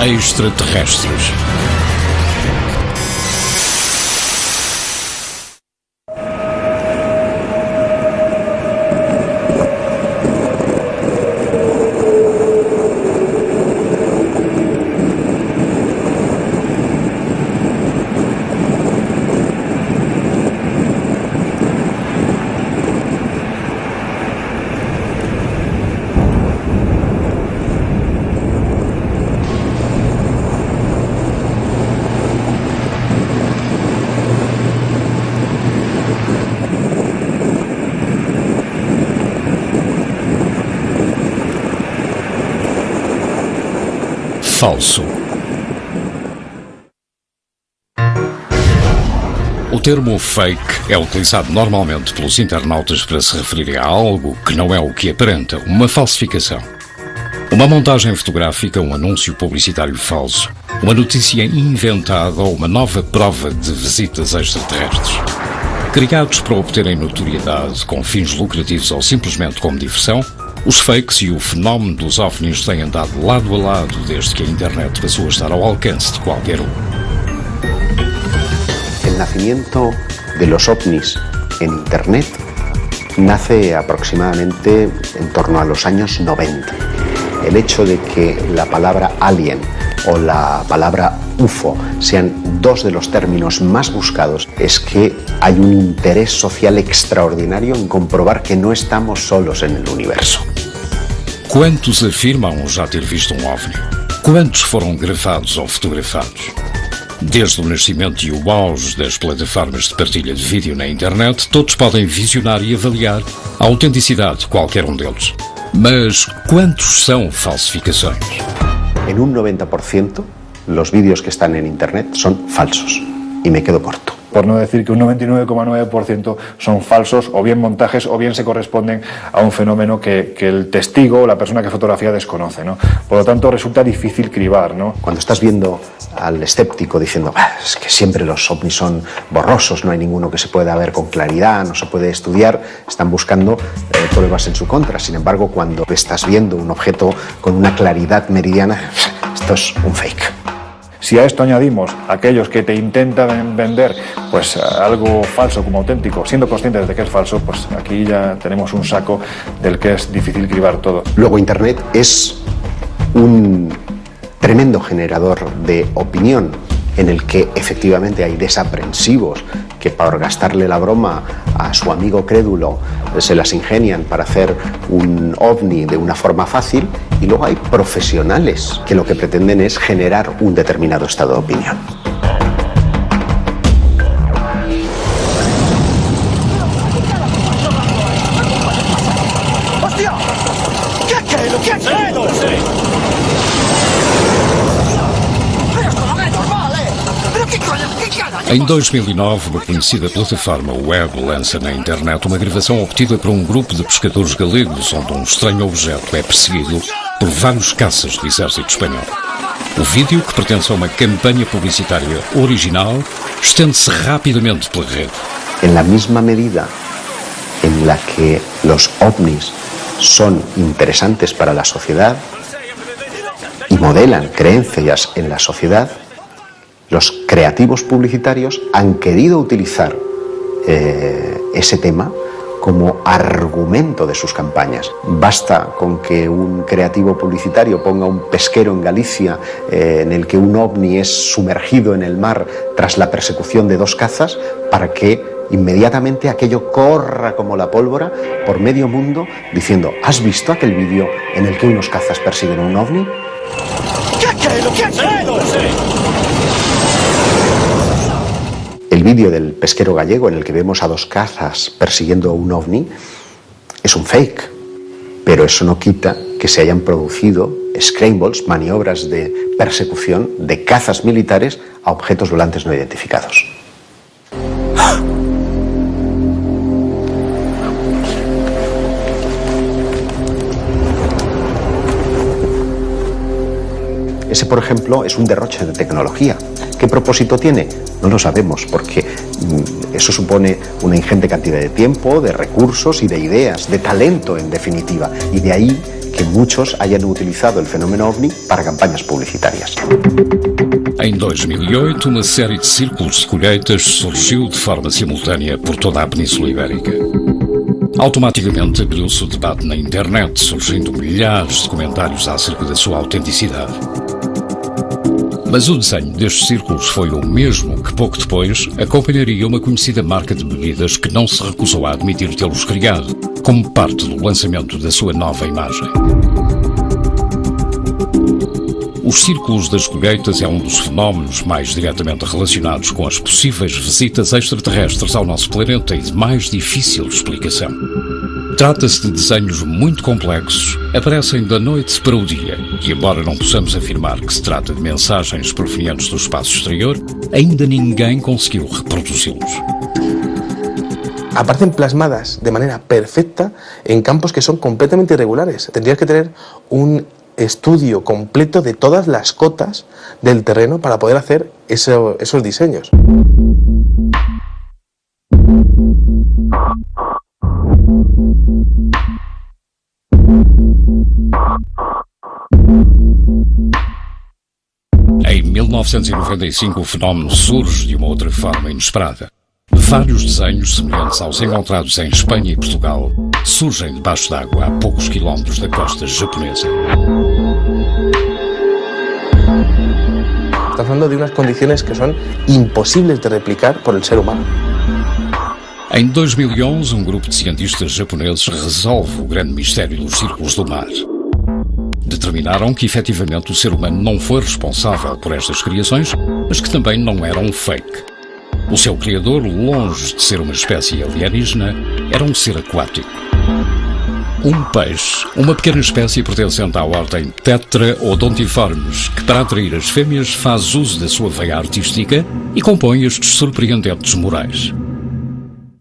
extraterrestres. Falso. O termo fake é utilizado normalmente pelos internautas para se referir a algo que não é o que aparenta, uma falsificação. Uma montagem fotográfica, um anúncio publicitário falso, uma notícia inventada ou uma nova prova de visitas extraterrestres. Criados para obterem notoriedade com fins lucrativos ou simplesmente como diversão, os fakes e o fenómeno dos OVNIs têm andado lado a lado desde que a internet passou a estar ao alcance de qualquer um. El nacimiento de los ovnis en internet nace aproximadamente en torno a los años 90. El hecho de que la palabra alien o la palabra UFO sean dos de los términos más buscados es que hay un interés social extraordinario en comprobar que no estamos solos en el universo. Quantos afirmam já ter visto um OVNI? Quantos foram gravados ou fotografados? Desde o nascimento e o auge das plataformas de partilha de vídeo na internet, todos podem visionar e avaliar a autenticidade de qualquer um deles. Mas quantos são falsificações? En un 90%, los vídeos que están en internet son falsos. Y me quedo corto. Por no decir que un 99,9% son falsos, o bien montajes, o bien se corresponden a un fenómeno que el testigo o la persona que fotografía desconoce, ¿no? Por lo tanto, resulta difícil cribar, ¿no? Cuando estás viendo al escéptico diciendo es que siempre los ovnis son borrosos, no hay ninguno que se pueda ver con claridad, no se puede estudiar, están buscando pruebas en su contra. Sin embargo, cuando estás viendo un objeto con una claridad meridiana, esto es un fake. Si a esto añadimos aquellos que te intentan vender pues algo falso como auténtico, siendo conscientes de que es falso, pues aquí ya tenemos un saco del que es difícil cribar todo. Luego Internet es un tremendo generador de opinión en el que efectivamente hay desaprensivos que por gastarle la broma a su amigo crédulo se las ingenian para hacer un ovni de una forma fácil, y luego hay profesionales que lo que pretenden es generar un determinado estado de opinión. ¡Hostia! ¿Qué ha caído? ¿Qué ha caído? Em 2009, uma conhecida plataforma web lança na internet uma gravação obtida por um grupo de pescadores galegos, onde um estranho objeto é perseguido por vários caças do exército espanhol. O vídeo, que pertence a uma campanha publicitária original, estende-se rapidamente pela rede. En la misma medida en la que los ovnis son interesantes para la sociedad y modelan creencias en la sociedad, los creativos publicitarios han querido utilizar ese tema como argumento de sus campañas. Basta con que un creativo publicitario ponga un pesquero en Galicia en el que un ovni es sumergido en el mar tras la persecución de dos cazas para que inmediatamente aquello corra como la pólvora por medio mundo diciendo: ¿has visto aquel vídeo en el que unos cazas persiguen un ovni? ¿Qué ha caído? ¿Qué ha caído? El vídeo del pesquero gallego en el que vemos a dos cazas persiguiendo un ovni es un fake, pero eso no quita que se hayan producido scrambles, maniobras de persecución de cazas militares a objetos volantes no identificados. Ese, por ejemplo, es un derroche de tecnología. ¿Qué propósito tiene? No lo sabemos, porque eso supone una ingente cantidad de tiempo, de recursos y de ideas, de talento en definitiva. Y de ahí que muchos hayan utilizado el fenómeno OVNI para campañas publicitarias. Em 2008, uma série de círculos de colheitas surgiu de forma simultânea por toda a Península Ibérica. Automaticamente abriu-se o debate na internet, surgindo milhares de comentários acerca da sua autenticidade. Mas o desenho destes círculos foi o mesmo que pouco depois acompanharia uma conhecida marca de bebidas que não se recusou a admitir tê-los criado, como parte do lançamento da sua nova imagem. Os círculos das colheitas é um dos fenómenos mais diretamente relacionados com as possíveis visitas extraterrestres ao nosso planeta e de mais difícil explicação. Trata-se de desenhos muito complexos, aparecem da noite para o dia, e embora não possamos afirmar que se trata de mensagens provenientes do espaço exterior, ainda ninguém conseguiu reproduzi-los. Aparecen plasmadas de manera perfecta en campos que son completamente irregulares. Tendrías que tener un estudio completo de todas las cotas del terreno para poder hacer esos diseños. Em 1995, o fenómeno surge de uma outra forma inesperada. Vários desenhos semelhantes aos encontrados em Espanha e Portugal surgem debaixo d'água a poucos quilómetros da costa japonesa. Estamos hablando de unas condiciones que son imposibles de replicar por el ser humano. Em 2011, um grupo de cientistas japoneses resolve o grande mistério dos círculos do mar. Determinaram que, efetivamente, o ser humano não foi responsável por estas criações, mas que também não eram um fake. O seu criador, longe de ser uma espécie alienígena, era um ser aquático. Um peixe, uma pequena espécie pertencente à ordem Tetraodontiformes, que para atrair as fêmeas faz uso da sua veia artística e compõe estes surpreendentes murais.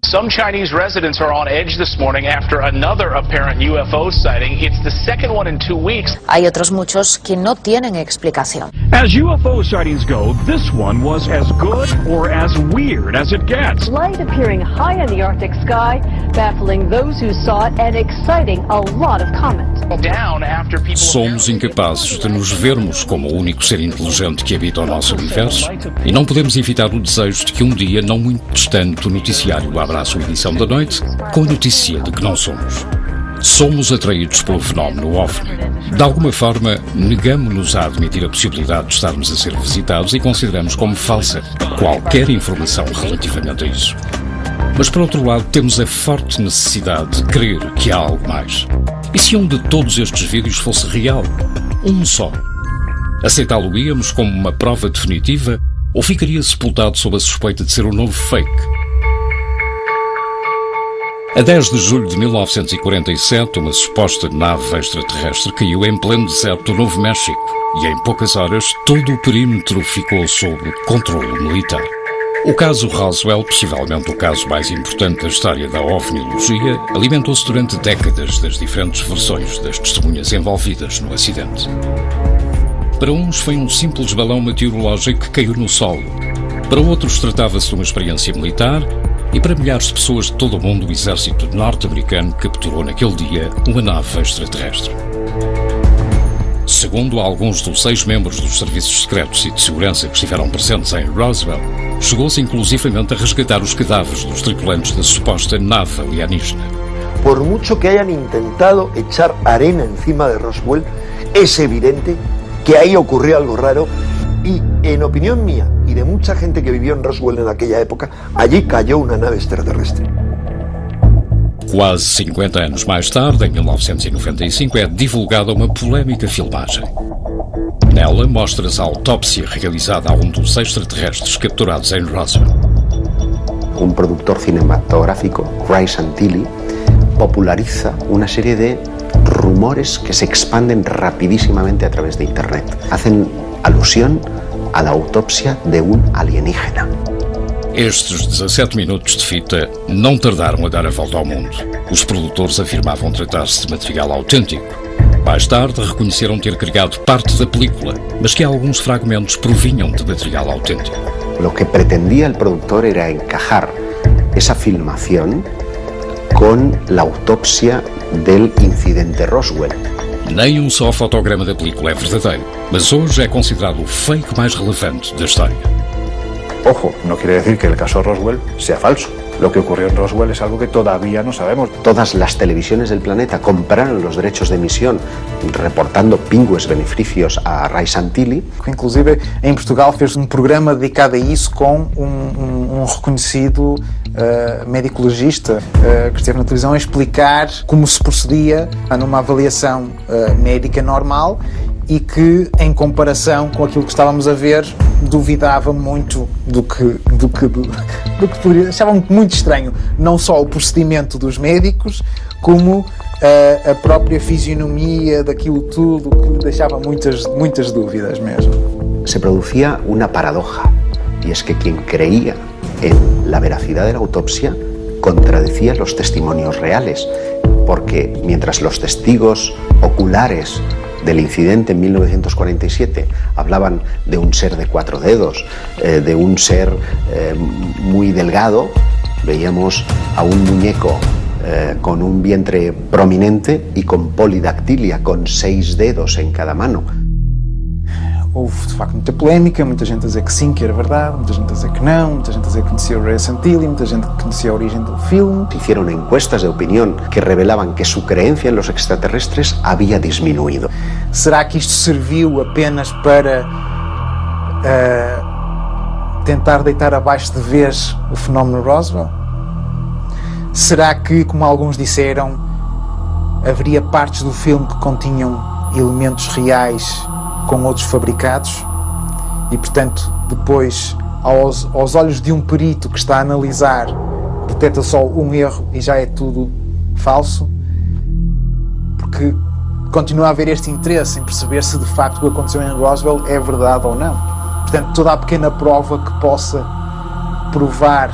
Some Chinese residents are on edge this morning after another apparent UFO sighting. It's the second one in 2 weeks. Hay otros muchos que no tienen explicación. As UFO sightings go, this one was as good or as weird as it gets. Light appearing high in the Arctic sky, baffling those who saw it and exciting a lot of comment. Down after people... Somos incapazes de nos vermos como o único ser inteligente que habita o nosso universo e não podemos evitar o desejo de que um dia, não muito distante, o noticiário abra a sua edição da noite com a notícia de que não somos. Somos atraídos pelo fenómeno OVNI. De alguma forma, negamo-nos a admitir a possibilidade de estarmos a ser visitados e consideramos como falsa qualquer informação relativamente a isso. Mas, por outro lado, temos a forte necessidade de crer que há algo mais. E se um de todos estes vídeos fosse real? Um só? Aceitá-lo-íamos como uma prova definitiva ou ficaria sepultado sob a suspeita de ser um novo fake? A 10 de julho de 1947, uma suposta nave extraterrestre caiu em pleno deserto do Novo México e em poucas horas todo o perímetro ficou sob controle militar. O caso Roswell, possivelmente o caso mais importante da história da ovniologia, alimentou-se durante décadas das diferentes versões das testemunhas envolvidas no acidente. Para uns foi um simples balão meteorológico que caiu no solo. Para outros tratava-se de uma experiência militar e para milhares de pessoas de todo o mundo o exército norte-americano capturou naquele dia uma nave extraterrestre. Segundo alguns dos 6 membros dos serviços secretos e de segurança que estiveram presentes em Roswell, chegou-se inclusivamente a resgatar os cadáveres dos tripulantes da suposta nave alienígena. Por mucho que hayan intentado echar arena encima de Roswell, es evidente que ahí ocurrió algo raro y, en opinión mía y de mucha gente que vivió en Roswell en aquella época, allí cayó una nave extraterrestre. Quase 50 anos mais tarde, em 1995, é divulgada uma polémica filmagem. Nela mostra-se a autópsia realizada a um dos extraterrestres capturados em Roswell. Un productor cinematográfico, Ray Santilli, populariza una serie de rumores que se expanden rapidísimamente a través de Internet. Hacen alusión a la autopsia de un alienígena. Estes 17 minutos de fita não tardaram a dar a volta ao mundo. Os produtores afirmavam tratar-se de material autêntico. Mais tarde reconheceram ter criado parte da película, mas que alguns fragmentos provinham de material autêntico. Lo que pretendía el productor era encajar esa filmación con la autopsia del incidente Roswell. Nem um só fotograma da película é verdadeiro, mas hoje é considerado o fake mais relevante da história. Ojo, no quiere decir que el caso Roswell sea falso. Lo que ocurrió en Roswell es algo que todavía no sabemos. Todas las televisiones del planeta compraron los derechos de emisión, reportando pingües beneficios a Ray Santilli. Inclusive, em Portugal fez programa dedicado a isso com reconhecido médico legista que esteve na televisão a explicar como se procedia numa avaliação médica normal e que, em comparação com aquilo que estávamos a ver, duvidava muito do que poderia. Achavam muito estranho, não só o procedimento dos médicos, como a própria fisionomia daquilo tudo, que lhe deixava muitas dúvidas mesmo. Se producía una paradoja, y es que quien creía en la veracidad de la autopsia contradecía los testimonios reales, porque mientras los testigos oculares del incidente en 1947 hablaban de un ser de 4 dedos, de un ser muy delgado, veíamos a un muñeco con un vientre prominente y con polidactilia, con 6 dedos en cada mano. Houve, de facto, muita polémica, muita gente a dizer que sim, que era verdade, muita gente a dizer que não, muita gente a dizer que conhecia o Ray Santilli, muita gente que conhecia a origem do filme. Hicieron encuestas de opinión que revelaban que su creencia en los extraterrestres había disminuido. Será que isto serviu apenas para tentar deitar abaixo de vez o fenómeno Roswell? Será que, como alguns disseram, haveria partes do filme que continham elementos reais com outros fabricados e, portanto, depois, aos olhos de um perito que está a analisar, detecta só um erro e já é tudo falso? Porque continua a haver este interesse em perceber se de facto o que aconteceu em Roswell é verdade ou não. Portanto, toda a pequena prova que possa provar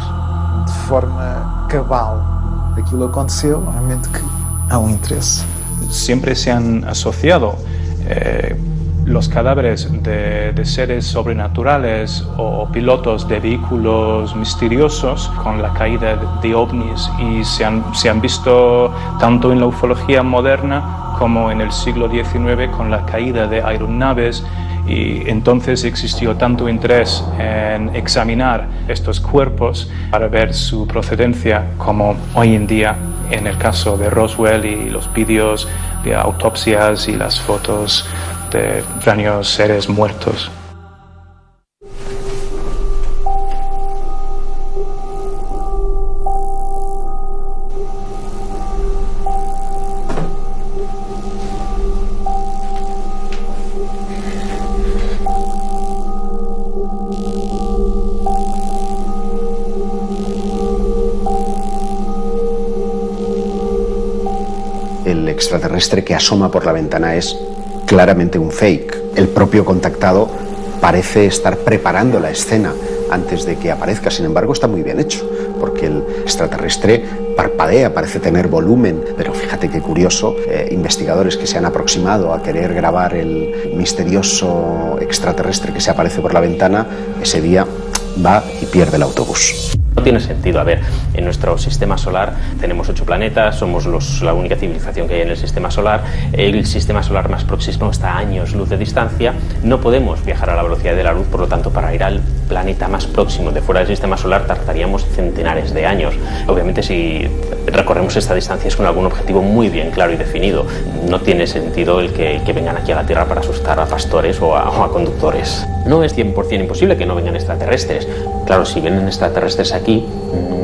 de forma cabal aquilo aconteceu, obviamente que há um interesse. Siempre se han asociado los cadáveres de seres sobrenaturales o pilotos de vehículos misteriosos con la caída de ovnis y se han visto tanto en la ufología moderna como en el siglo XIX con la caída de aeronaves, y entonces existió tanto interés en examinar estos cuerpos para ver su procedencia como hoy en día en el caso de Roswell y los vídeos de autopsias y las fotos de extraños seres muertos. El extraterrestre que asoma por la ventana es claramente un fake. El propio contactado parece estar preparando la escena antes de que aparezca. Sin embargo, está muy bien hecho, porque el extraterrestre parpadea, parece tener volumen, pero fíjate qué curioso, investigadores que se han aproximado a querer grabar el misterioso extraterrestre que se aparece por la ventana, ese día va y pierde el autobús. No tiene sentido. A ver, en nuestro sistema solar tenemos 8 planetas, somos la única civilización que hay en el sistema solar. El sistema solar más próximo está a años luz de distancia. No podemos viajar a la velocidad de la luz, por lo tanto, para ir al planeta más próximo de fuera del sistema solar tardaríamos centenares de años. Obviamente, si recorremos esta distancia es con algún objetivo muy bien claro y definido. No tiene sentido el que vengan aquí a la Tierra para asustar a pastores o a conductores. No es 100% imposible que no vengan extraterrestres. Claro, si vienen extraterrestres aquí,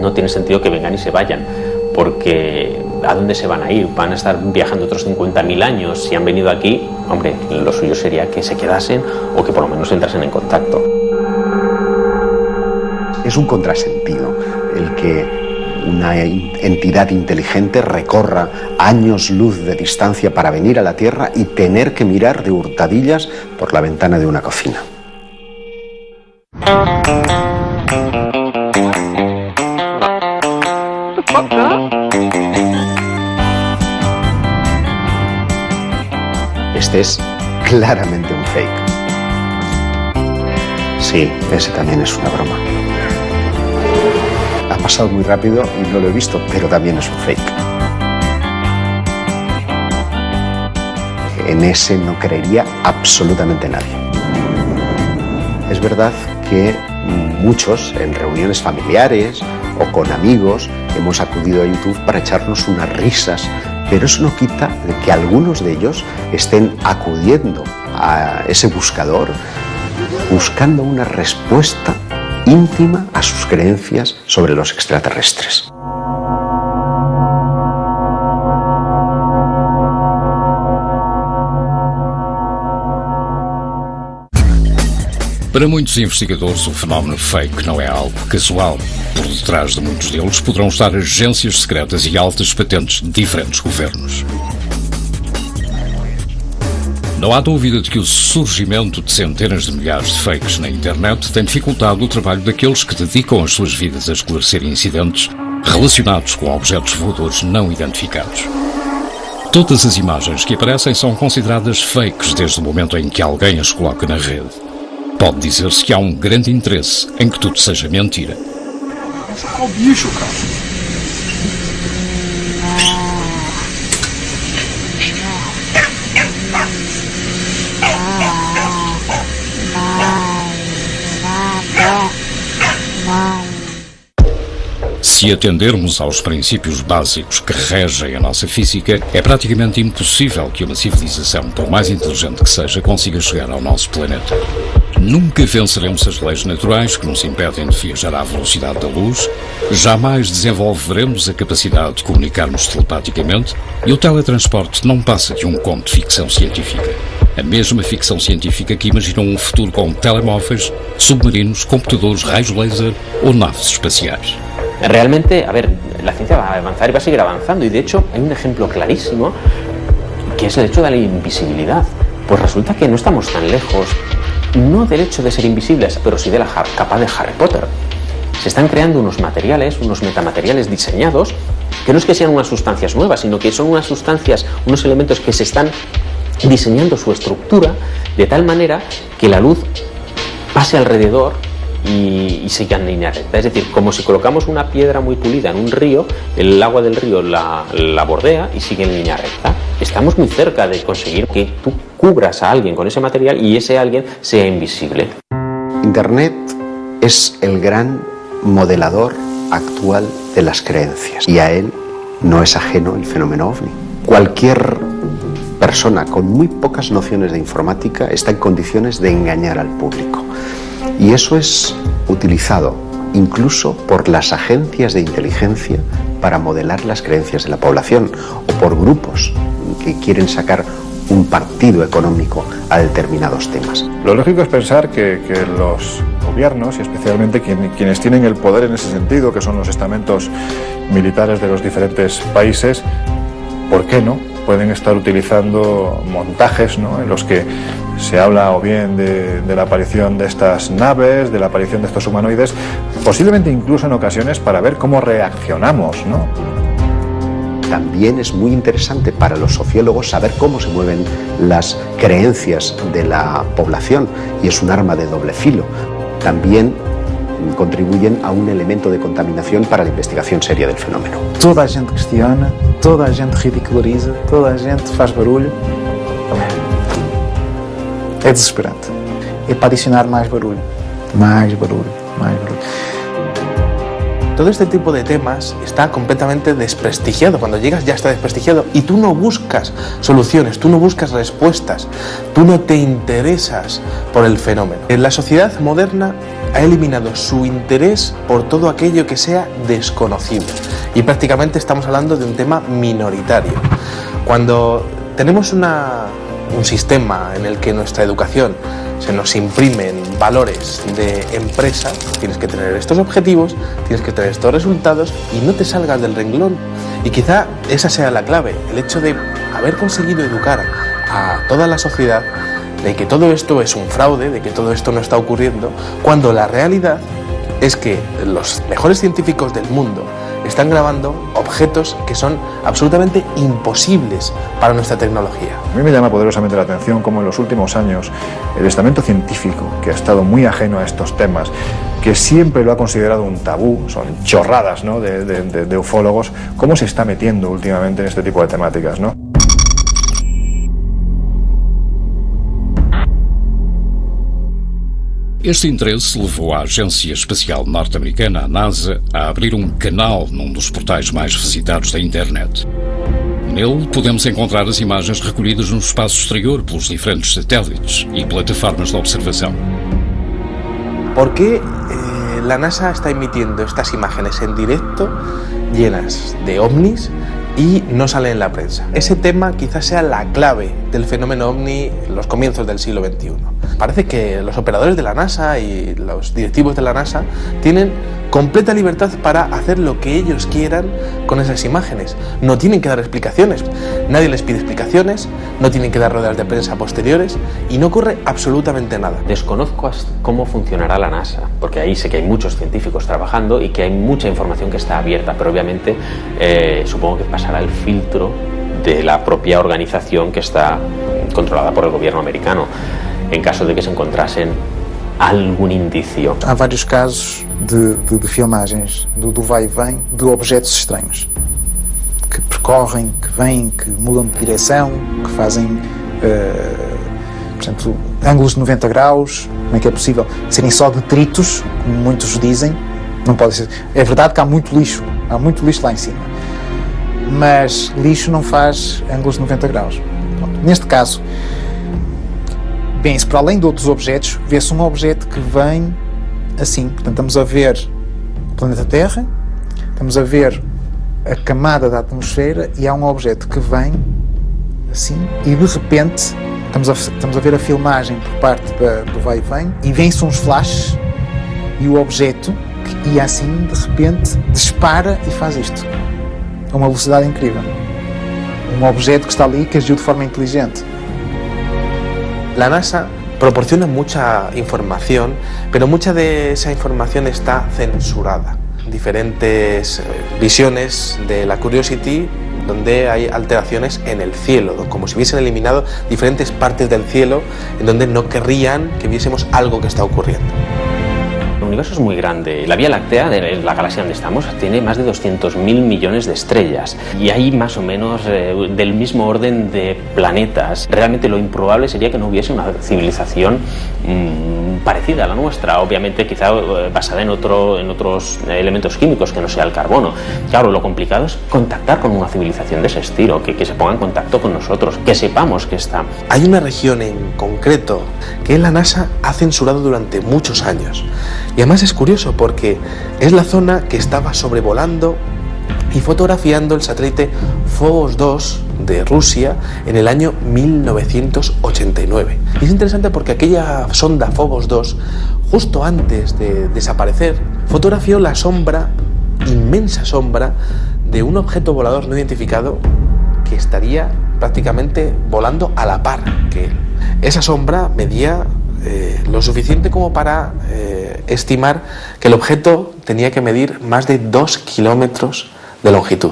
no tiene sentido que vengan y se vayan, porque ¿a dónde se van a ir? ¿Van a estar viajando otros 50.000 años? Si han venido aquí, hombre, lo suyo sería que se quedasen o que por lo menos entrasen en contacto. Es un contrasentido el que una entidad inteligente recorra años luz de distancia para venir a la Tierra y tener que mirar de hurtadillas por la ventana de una cocina. Este es claramente un fake. Sí, ese también es una broma. Ha pasado muy rápido y no lo he visto, pero también es un fake. en ese no creería absolutamente nadie. Es verdad que muchos en reuniones familiares o con amigos hemos acudido a YouTube para echarnos unas risas, pero eso no quita de que algunos de ellos estén acudiendo a ese buscador buscando una respuesta íntima a sus creencias sobre los extraterrestres. Para muitos investigadores, o fenómeno fake não é algo casual. Por detrás de muitos deles poderão estar agências secretas e altas patentes de diferentes governos. Não há dúvida de que o surgimento de centenas de milhares de fakes na internet tem dificultado o trabalho daqueles que dedicam as suas vidas a esclarecer incidentes relacionados com objetos voadores não identificados. Todas as imagens que aparecem são consideradas fakes desde o momento em que alguém as coloca na rede. Pode dizer-se que há um grande interesse em que tudo seja mentira. Qual bicho, cara? Se atendermos aos princípios básicos que regem a nossa física, é praticamente impossível que uma civilização, por mais inteligente que seja, consiga chegar ao nosso planeta. Nunca venceremos as leis naturais que nos impedem de viajar à velocidade da luz, jamais desenvolveremos a capacidade de comunicarmos telepaticamente e o teletransporte não passa de um conto de ficção científica. A mesma ficção científica que imaginou um futuro com telemóveis, submarinos, computadores, raios laser ou naves espaciais. Realmente, a ver, la ciencia va a avanzar y va a seguir avanzando y de hecho hay un ejemplo clarísimo que es el hecho de la invisibilidad. Pues resulta que no estamos tan lejos, no del hecho de ser invisibles, pero sí de la capa de Harry Potter. Se están creando unos materiales, unos metamateriales diseñados que no es que sean unas sustancias nuevas, sino que son unas sustancias, unos elementos que se están diseñando su estructura de tal manera que la luz pase alrededor y siga en línea recta. Es decir, como si colocamos una piedra muy pulida en un río, el agua del río la bordea y sigue en línea recta. Estamos muy cerca de conseguir que tú cubras a alguien con ese material y ese alguien sea invisible. Internet es el gran modelador actual de las creencias y a él no es ajeno el fenómeno OVNI. Cualquier persona con muy pocas nociones de informática está en condiciones de engañar al público. Y eso es utilizado incluso por las agencias de inteligencia para modelar las creencias de la población o por grupos que quieren sacar un partido económico a determinados temas. Lo lógico es pensar que los gobiernos, y especialmente quienes tienen el poder en ese sentido, que son los estamentos militares de los diferentes países, ¿por qué no? Pueden estar utilizando montajes, ¿no?, en los que se habla o bien de la aparición de estas naves, de la aparición de estos humanoides, posiblemente incluso en ocasiones para ver cómo reaccionamos, ¿no? También es muy interesante para los sociólogos saber cómo se mueven las creencias de la población y es un arma de doble filo. También contribuyen a un elemento de contaminación para la investigación seria del fenómeno. Toda a gente questiona, toda a gente ridiculariza, toda a gente faz barulho. É desesperante. É para adicionar mais barulho, mais barulho, mais barulho. Todo este tipo de temas está completamente desprestigiado. Cuando llegas ya está desprestigiado y tú no buscas soluciones, tú no buscas respuestas, tú no te interesas por el fenómeno. La sociedad moderna ha eliminado su interés por todo aquello que sea desconocido y prácticamente estamos hablando de un tema minoritario. Cuando tenemos un sistema en el que nuestra educación se nos imprimen valores de empresa, tienes que tener estos objetivos, tienes que tener estos resultados y no te salgas del renglón. Y quizá esa sea la clave, el hecho de haber conseguido educar a toda la sociedad de que todo esto es un fraude, de que todo esto no está ocurriendo, cuando la realidad es que los mejores científicos del mundo están grabando objetos que son absolutamente imposibles para nuestra tecnología. A mí me llama poderosamente la atención cómo en los últimos años el estamento científico, que ha estado muy ajeno a estos temas, que siempre lo ha considerado un tabú, son chorradas, ¿no?, de ufólogos, cómo se está metiendo últimamente en este tipo de temáticas, ¿no? Este interesse levou a Agência Espacial Norte-Americana, a NASA, a abrir um canal num dos portais mais visitados da internet. Nele podemos encontrar as imagens recolhidas no espaço exterior pelos diferentes satélites e plataformas de observação. ¿Por qué la NASA está emitiendo estas imágenes en directo llenas de ovnis y no salen en la prensa? Ese tema quizás sea la clave del fenómeno ovni en los comienzos del siglo XXI. Parece que los operadores de la NASA y los directivos de la NASA tienen completa libertad para hacer lo que ellos quieran con esas imágenes. No tienen que dar explicaciones, nadie les pide explicaciones, no tienen que dar ruedas de prensa posteriores y no ocurre absolutamente nada. Desconozco cómo funcionará la NASA, porque ahí sé que hay muchos científicos trabajando y que hay mucha información que está abierta, pero obviamente supongo que pasará el filtro de la propia organización que está controlada por el gobierno americano, en caso de que se encontrasen algum indício. Há vários casos de filmagens do vai e vem de objetos estranhos que percorrem, que vêm, que mudam de direção, que fazem, portanto, ângulos de 90 graus. Como é que é possível serem só detritos, como muitos dizem? Não pode ser. É verdade que há muito lixo lá em cima, mas lixo não faz ângulos de 90 graus. Pronto. Neste caso, bem-se para além de outros objetos, vê-se um objeto que vem assim. Portanto, estamos a ver o planeta Terra, estamos a ver a camada da atmosfera e há um objeto que vem assim e de repente estamos a ver a filmagem por parte do vai e vem e vêm-se uns flashes e o objeto que ia assim de repente dispara e faz isto a uma velocidade incrível. Um objeto que está ali que agiu de forma inteligente. La NASA proporciona mucha información, pero mucha de esa información está censurada. Diferentes visiones de la Curiosity donde hay alteraciones en el cielo, como si hubiesen eliminado diferentes partes del cielo en donde no querrían que viésemos algo que está ocurriendo. El universo es muy grande. La Vía Láctea, de la galaxia donde estamos, tiene más de 200.000 millones de estrellas y hay más o menos del mismo orden de planetas. Realmente lo improbable sería que no hubiese una civilización parecida a la nuestra, obviamente quizá basada en otros elementos químicos que no sea el carbono. Claro, lo complicado es contactar con una civilización de ese estilo, que se ponga en contacto con nosotros, que sepamos que está. Hay una región en concreto que la NASA ha censurado durante muchos años. Y además es curioso porque es la zona que estaba sobrevolando y fotografiando el satélite Phobos 2 de Rusia en el año 1989. Y es interesante porque aquella sonda Phobos 2, justo antes de desaparecer, fotografió la sombra, inmensa sombra, de un objeto volador no identificado que estaría prácticamente volando a la par que él. Esa sombra medía lo suficiente como para estimar que el objeto tenía que medir más de 2 kilómetros de longitud.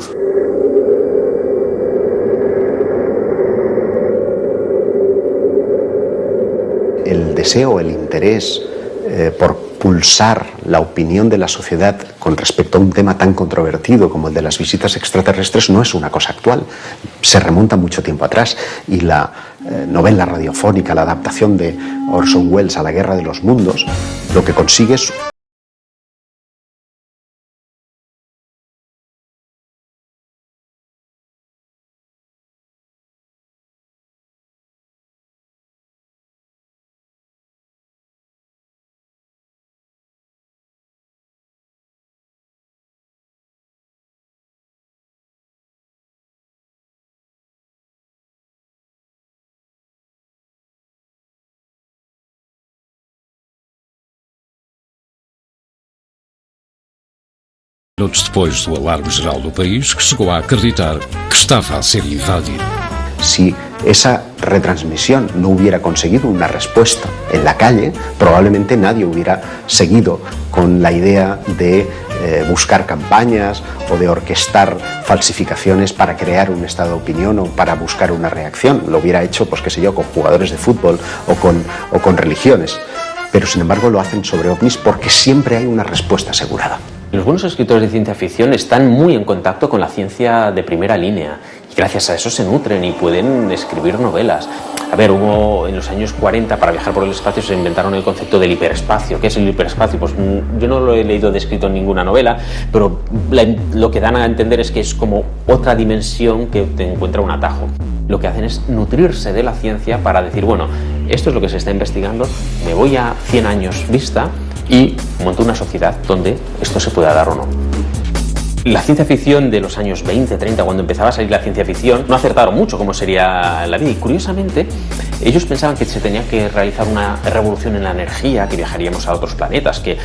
El deseo, el interés por pulsar la opinión de la sociedad con respecto a un tema tan controvertido como el de las visitas extraterrestres no es una cosa actual, se remonta mucho tiempo atrás y la novela radiofónica, la adaptación de Orson Welles a La Guerra de los Mundos, lo que consigue es minutos depois do alarme geral do país, que chegou a acreditar que estava a ser invadido. Si esa retransmisión no hubiera conseguido una respuesta en la calle, probablemente nadie hubiera seguido con la idea de buscar campañas o de orquestar falsificaciones para crear un estado de opinión o para buscar una reacción. Lo hubiera hecho, pues qué sé yo, con jugadores de fútbol o con religiones. Pero sin embargo lo hacen sobre ovnis porque siempre hay una respuesta asegurada. Los buenos escritores de ciencia ficción están muy en contacto con la ciencia de primera línea y gracias a eso se nutren y pueden escribir novelas. A ver, hubo en los años 40, para viajar por el espacio, se inventaron el concepto del hiperespacio. ¿Qué es el hiperespacio? Pues yo no lo he leído descrito en ninguna novela, pero lo que dan a entender es que es como otra dimensión que te encuentra un atajo. Lo que hacen es nutrirse de la ciencia para decir, bueno, esto es lo que se está investigando, me voy a 100 años vista y monto una sociedad donde esto se pueda dar o no. La ciencia ficción de los años 20, 30, cuando empezaba a salir la ciencia ficción, no acertaron mucho cómo sería la vida. Y curiosamente, ellos pensaban que se tenía que realizar una revolución en la energía, que viajaríamos a otros planetas, que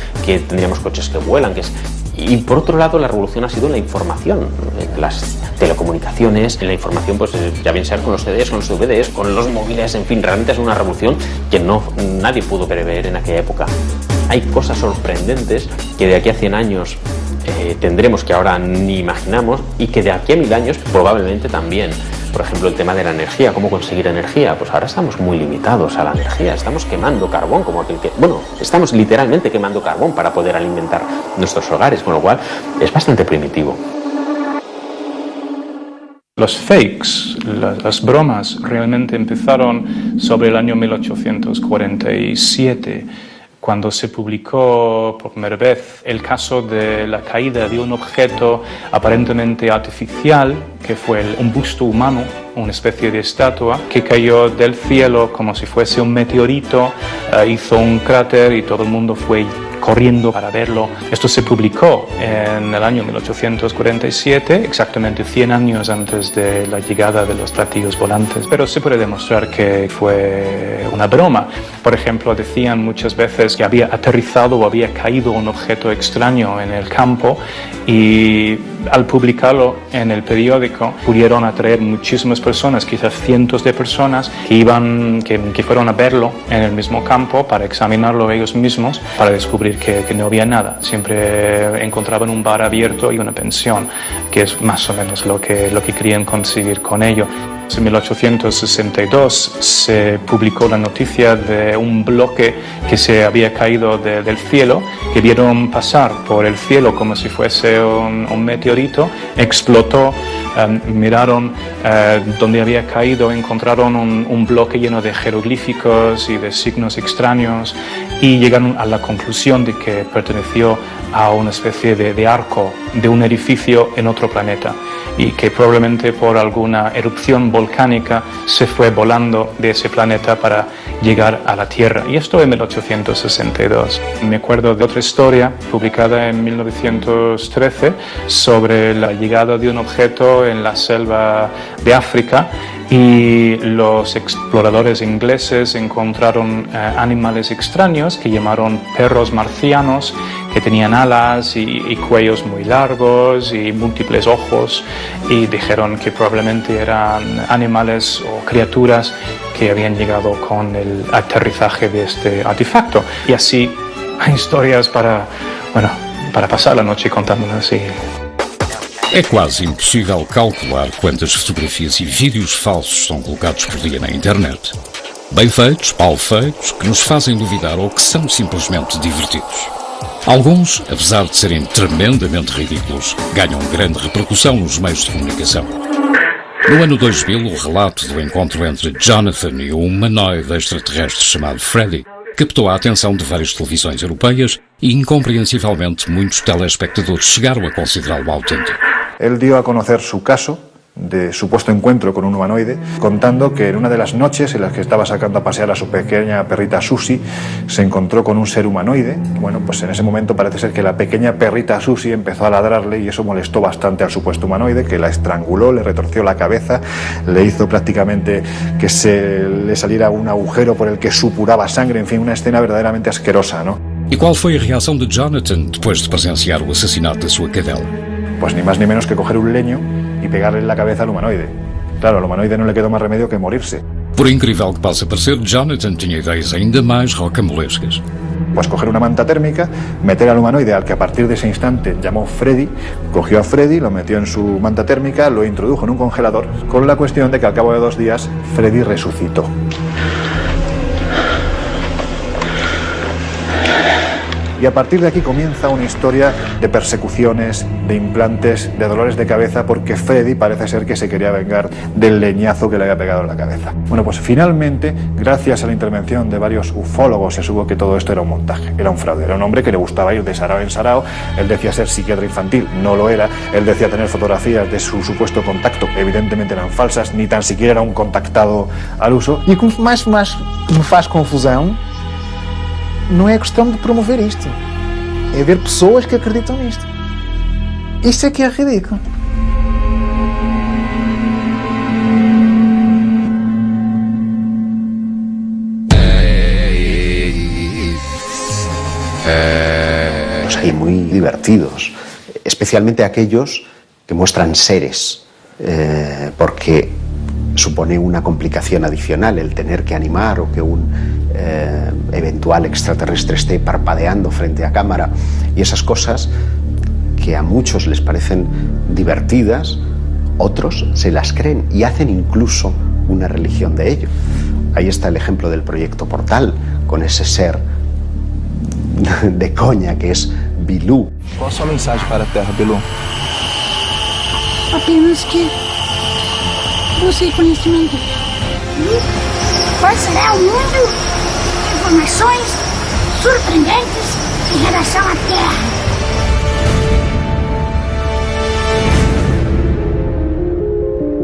tendríamos coches que vuelan, Y por otro lado, la revolución ha sido en la información, en las telecomunicaciones, en la información, pues ya bien sea con los CDs, con los DVDs, con los móviles, en fin, realmente es una revolución que nadie pudo prever en aquella época. Hay cosas sorprendentes que de aquí a 100 años tendremos que ahora ni imaginamos y que de aquí a 1000 años probablemente también. Por ejemplo, el tema de la energía, cómo conseguir energía. Pues ahora estamos muy limitados a la energía, estamos quemando carbón como aquel que... Bueno, estamos literalmente quemando carbón para poder alimentar nuestros hogares, con lo cual es bastante primitivo. Los fakes, las bromas, realmente empezaron sobre el año 1847, cuando se publicó por primera vez el caso de la caída de un objeto aparentemente artificial, que fue un busto humano, una especie de estatua, que cayó del cielo como si fuese un meteorito, hizo un cráter y todo el mundo fue corriendo para verlo. Esto se publicó en el año 1847, exactamente 100 años antes de la llegada de los platillos volantes, pero se puede demostrar que fue una broma. Por ejemplo, decían muchas veces que había aterrizado o había caído un objeto extraño en el campo, y al publicarlo en el periódico pudieron atraer muchísimas personas, quizás cientos de personas que fueron a verlo en el mismo campo para examinarlo ellos mismos, para descubrir que no había nada. Siempre encontraban un bar abierto y una pensión, que es más o menos lo que querían conseguir con ello. En 1862 se publicó la noticia de un bloque que se había caído del cielo, que vieron pasar por el cielo como si fuese un meteorito, explotó, miraron donde había caído, encontraron un bloque lleno de jeroglíficos y de signos extraños, y llegaron a la conclusión de que perteneció a una especie de arco de un edificio en otro planeta, y que probablemente por alguna erupción volcánica se fue volando de ese planeta para llegar a la Tierra. Y esto en 1862. Me acuerdo de otra historia publicada en 1913 sobre la llegada de un objeto en la selva de África, y los exploradores ingleses encontraron animales extraños que llamaron perros marcianos, que tenían alas y cuellos muy largos y múltiples ojos, y dijeron que probablemente eran animales o criaturas que habían llegado con el aterrizaje de este artefacto. Y así hay historias para pasar la noche contándolas así. É quase impossível calcular quantas fotografias e vídeos falsos são colocados por dia na internet. Bem feitos, mal feitos, que nos fazem duvidar ou que são simplesmente divertidos. Alguns, apesar de serem tremendamente ridículos, ganham grande repercussão nos meios de comunicação. No ano 2000, o relato do encontro entre Jonathan e um humanoide extraterrestre chamado Freddy captou a atenção de várias televisões europeias e, incompreensivelmente, muitos telespectadores chegaram a considerá-lo autêntico. Él dio a conocer su caso de supuesto encuentro con un humanoide, contando que en una de las noches en las que estaba sacando a pasear a su pequeña perrita Susie, se encontró con un ser humanoide. Bueno, pues en ese momento parece ser que la pequeña perrita Susie empezó a ladrarle, y eso molestó bastante al supuesto humanoide, que la estranguló, le retorció la cabeza, le hizo prácticamente que se le saliera un agujero por el que supuraba sangre, en fin, una escena verdaderamente asquerosa, ¿no? E qual foi a reação de Jonathan depois de presenciar o assassinato da sua cadela? Pues ni más ni menos que coger un leño y pegarle en la cabeza al humanoide. Claro, al humanoide no le quedó más remedio que morirse. Por incrível que possa parecer, Jonathan tinha ideias ainda mais rocambolescas. Pues coger una manta térmica, meter al humanoide, al que a partir de ese instante llamó Freddy, cogió a Freddy, lo metió en su manta térmica, lo introdujo en un congelador, con la cuestión de que al cabo de 2 días Freddy resucitó. Y a partir de aquí comienza una historia de persecuciones, de implantes, de dolores de cabeza, porque Freddy parece ser que se quería vengar del leñazo que le había pegado en la cabeza. Bueno, pues finalmente, gracias a la intervención de varios ufólogos, se supo que todo esto era un montaje, era un fraude. Era un hombre que le gustaba ir de sarao en sarao. Él decía ser psiquiatra infantil, no lo era. Él decía tener fotografías de su supuesto contacto, evidentemente eran falsas, ni tan siquiera era un contactado al uso. E o que mais me faz confusão não é a questão de promover isto, é ver pessoas que acreditam nisto. Isto é que é ridículo. Los hay muy divertidos, especialmente aquellos que muestran seres, porque supone una complicación adicional el tener que animar o que un eventual extraterrestre esté parpadeando frente a cámara, y esas cosas que a muchos les parecen divertidas, otros se las creen y hacen incluso una religión de ello. Ahí está el ejemplo del proyecto Portal, con ese ser de coña que es Bilu. Qual a sua mensagem para a Terra, Bilu? Apenas que busque conhecimento. Qual será o mundo? Informações surpreendentes em relação à Terra.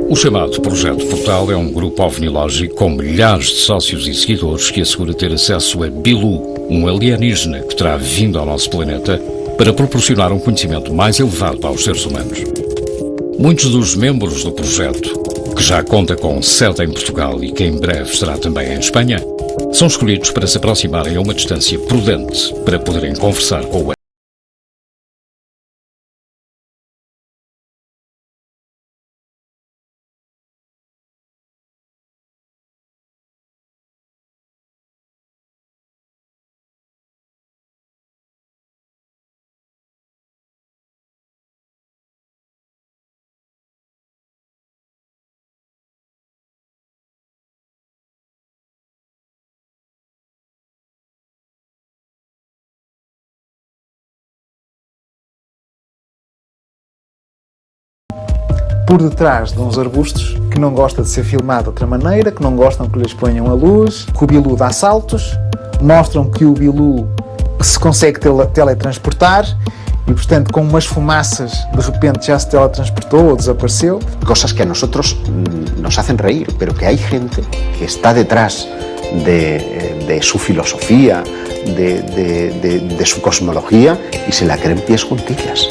O chamado Projeto Portal é um grupo ovnilógico com milhares de sócios e seguidores que assegura ter acesso a Bilu, um alienígena que terá vindo ao nosso planeta para proporcionar um conhecimento mais elevado aos seres humanos. Muitos dos membros do projeto, que já conta com sede em Portugal e que em breve estará também em Espanha, são escolhidos para se aproximarem a uma distância prudente para poderem conversar com o por detrás de uns arbustos, que não gosta de ser filmado de outra maneira, que não gostam que lhes ponham a luz, que o Bilu dá saltos, mostram que o Bilu se consegue teletransportar e, portanto, com umas fumaças, de repente já se teletransportou ou desapareceu. Cosas que a nosotros nos hacen reír, pero que hay gente que está detrás de su filosofía, de su cosmología, y se la creen pies juntillas.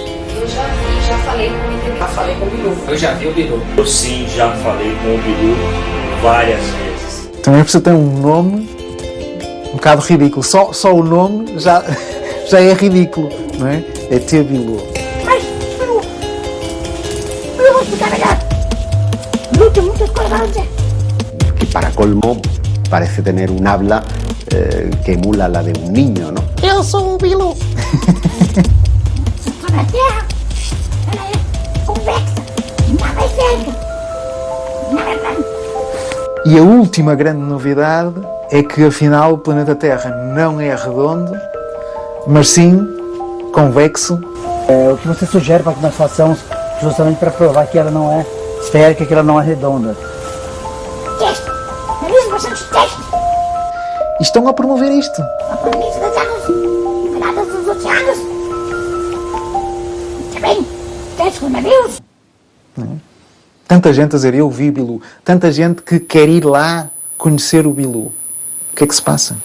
Falei com o Bilu. Eu já vi o Bilu. Eu sim, já falei com o Bilu várias vezes. Também precisa ter um nome um bocado ridículo. Só o nome já é ridículo, não é? É ter Bilu. Mas, Bilu, eu vou explicar melhor. Bilu tem muitas coisas para dizer. Que para colmo parece tener un habla que emula la de un niño, ¿no? Eu sou o Bilu. Sobre a Terra, ela é convexa, não é cerca. E a última grande novidade é que, afinal, o planeta Terra não é redondo, mas sim convexo. O que você sugere para que nós façamos justamente para provar que ela não é esférica, que ela não é redonda? Teste! Realiza bastante teste! E estão a promover isto. A planície das águas, peladas dos oceanos. Também, teste com navios. Tanta gente a dizer, eu vi Bilu. Tanta gente que quer ir lá conhecer o Bilu. O que é que se pasa?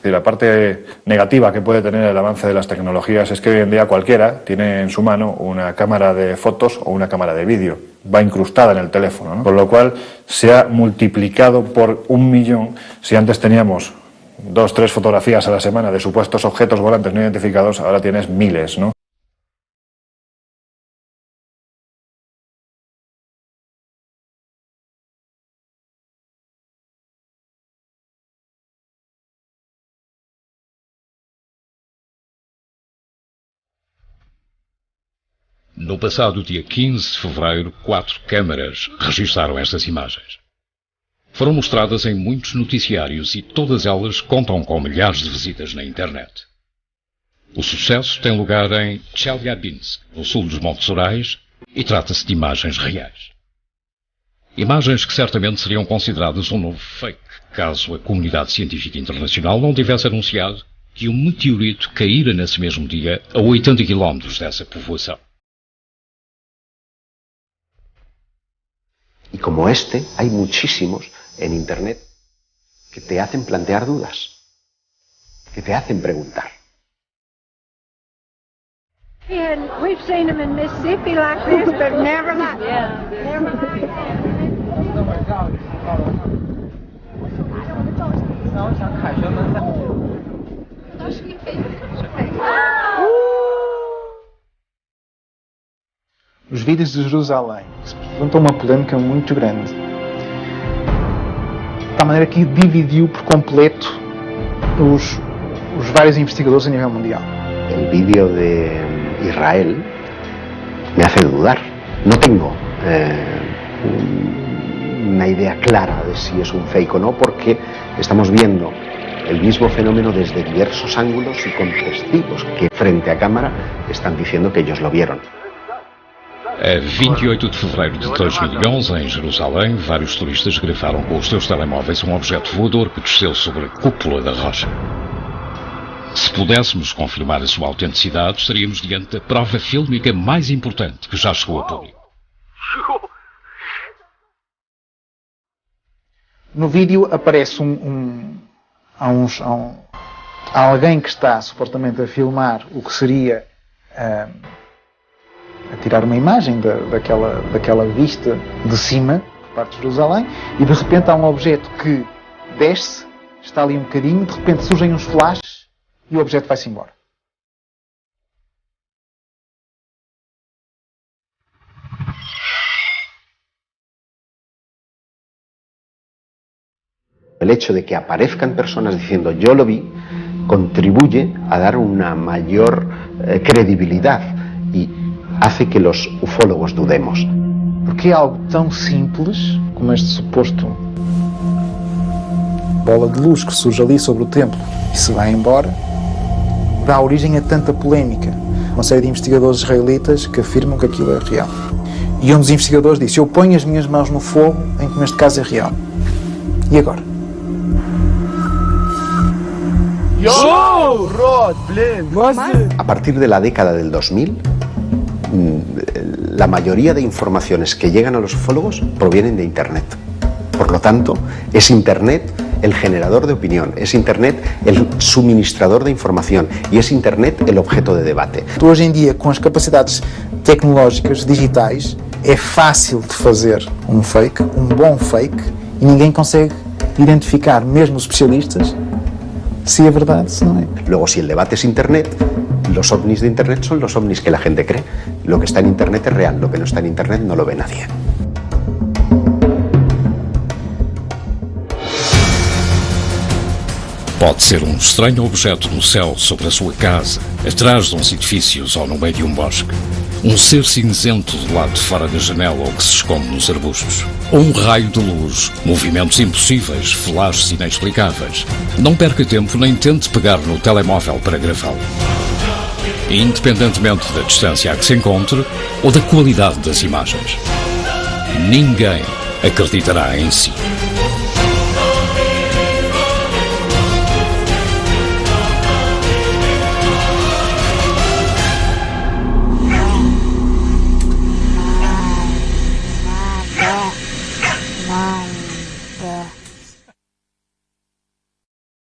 La parte negativa que puede tener el avance de las tecnologías es que hoy en día cualquiera tiene en su mano una cámara de fotos o una cámara de vídeo. Va incrustada en el teléfono, ¿no? Con lo cual se ha multiplicado por 1 millón. Si antes teníamos 2 o 3 fotografías a la semana de supuestos objetos volantes no identificados, ahora tienes miles, ¿no? No passado dia 15 de fevereiro, 4 câmaras registraram estas imagens. Foram mostradas em muitos noticiários e todas elas contam com milhares de visitas na internet. O sucesso tem lugar em Chelyabinsk, no sul dos Montes Urais, e trata-se de imagens reais. Imagens que certamente seriam consideradas um novo fake, caso a comunidade científica internacional não tivesse anunciado que um meteorito caíra nesse mesmo dia a 80 km dessa povoação. Y como este, hay muchísimos en Internet que te hacen plantear dudas, que te hacen preguntar. We've seen them in Mississippi like this, but never like Os vídeos de Jerusalém se levantam uma polêmica muito grande, de tal maneira que dividiu por completo os vários investigadores a nível mundial. El vídeo de Israel me hace dudar. No tengo una idea clara de si es un fake o no, porque estamos viendo el mismo fenómeno desde diversos ángulos y con testigos que frente a cámara están diciendo que ellos lo vieron. A 28 de fevereiro de 2011, em Jerusalém, vários turistas gravaram com os seus telemóveis um objeto voador que desceu sobre a cúpula da rocha. Se pudéssemos confirmar a sua autenticidade, estaríamos diante da prova fílmica mais importante que já chegou a público. No vídeo aparece alguém que está supostamente a filmar o que seria a tirar uma imagem daquela vista de cima, por parte de Jerusalém, e de repente há um objeto que desce, está ali um bocadinho, de repente surgem uns flashes e o objeto vai-se embora. El hecho de que aparezcan personas diciendo yo lo vi contribuye a dar una mayor credibilidad y hace que los ufólogos dudemos. Porque é algo tão simples como este suposto bola de luz que surge ali sobre o templo e se vai embora, dá origem a tanta polémica. Uma série de investigadores israelitas que afirmam que aquilo é real. E um dos investigadores disse: eu ponho as minhas mãos no fogo em que neste caso é real. E agora? A partir de la década del 2000, la mayoría de informaciones que llegan a los ufólogos provienen de Internet. Por lo tanto, es Internet el generador de opinión, es Internet el suministrador de información y es Internet el objeto de debate. Hoje em dia, com as capacidades tecnológicas digitais, é fácil de fazer um fake, um bom fake, e ninguém consegue identificar, mesmo os especialistas, si es verdad, si no es. Luego, si el debate es Internet, los ovnis de Internet son los ovnis que la gente cree. Lo que está en Internet es real, lo que no está en Internet no lo ve nadie. Pode ser um estranho objeto no céu sobre a sua casa, atrás de uns edifícios ou no meio de um bosque. Um ser cinzento do lado de fora da janela ou que se esconde nos arbustos. Ou um raio de luz, movimentos impossíveis, flashes inexplicáveis. Não perca tempo nem tente pegar no telemóvel para gravá-lo. Independentemente da distância a que se encontre ou da qualidade das imagens. Ninguém acreditará em si.